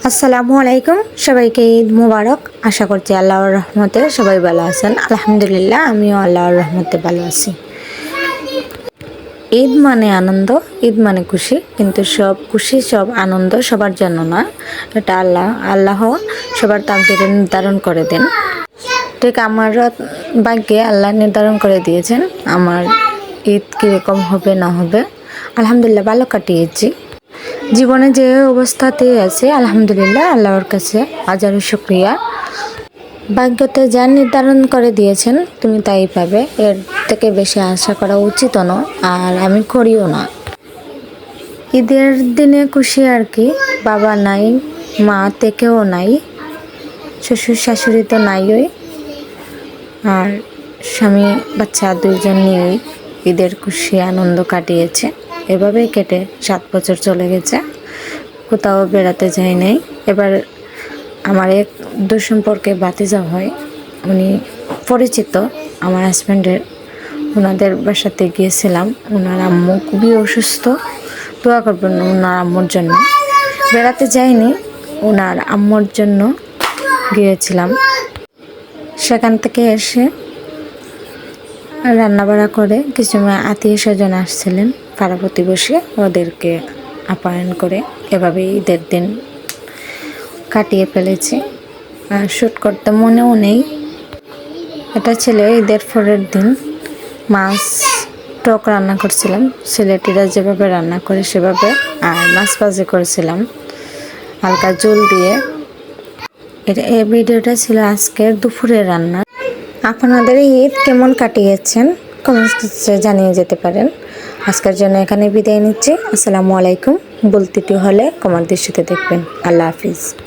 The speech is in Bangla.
আসসালামু আলাইকুম, সবাইকে ঈদ মুবারক। আশা করছি আল্লাহর রহমতে সবাই ভালো আছেন। আলহামদুলিল্লাহ, আমিও আল্লাহর রহমতে ভালো আছি। ঈদ মানে আনন্দ, ঈদ মানে খুশি, কিন্তু সব খুশি সব আনন্দ সবার জন্য না। এটা আল্লাহ সবার তাকদীরে নির্ধারণ করে দেন। ঠিক আমার ভাগ্যে আল্লাহ নির্ধারণ করে দিয়েছেন আমার ঈদ কীরকম হবে না হবে। আলহামদুলিল্লাহ ভালো কাটিয়েছি। জীবনে যে অবস্থাতে আছে আলহামদুলিল্লাহ, আল্লাহর কাছে হাজারো শুকরিয়া। ভাগ্যতে যা নির্ধারণ করে দিয়েছেন তুমি তাই পাবে, এর থেকে বেশি আশা করা উচিত নয়, আর আমি করিও না। ঈদের দিনে খুশি আর কি, বাবা নাই, মা থেকেও নাই, শ্বশুর শাশুড়ি তো নাইই, আর স্বামী বাচ্চা দুইজন নিয়েই ঈদের খুশি আনন্দ কাটিয়েছে। এভাবেই কেটে 7 বছর চলে গেছে, কোথাও বেড়াতে যাই নাই। এবার আমার এক দুঃসম্পর্কে ভাতিজা হয়, উনি পরিচিত আমার হাজব্যান্ডের, ওনাদের বাসাতে গিয়েছিলাম। ওনার আম্মু খুবই অসুস্থ, দোয়া করবেন ওনার আম্মুর জন্য। বেড়াতে যাইনি, ওনার আম্মুর জন্য গিয়েছিলাম। সেখান থেকে এসে রান্নাবাড়া করে কিছু আত্মীয় স্বজন আসছিলেন, পাড়া প্রতিবেশী, ওদেরকে আপ্যায়ন করে এভাবে ঈদের দিন কাটিয়ে ফেলেছি। আর শ্যুট করতে মনেও নেই। এটা ছিল ঈদের পরের দিন। মাছ টক রান্না করছিলাম, সিলেটিরা যেভাবে রান্না করে সেভাবে, আর মাছ ভাজি করেছিলাম হালকা জল দিয়ে। এই ভিডিওটা ছিল আজকের দুপুরের রান্না। আপনাদের ঈদ কেমন কাটিয়েছেন কমেন্টসে জানিয়ে যেতে পারেন। আজকের জন্য এখানে বিদায় নিচ্ছি। আসসালামু আলাইকুম। বলতেটি হলে কমার দৃষ্টিতে দেখবেন। আল্লাহ হাফিজ।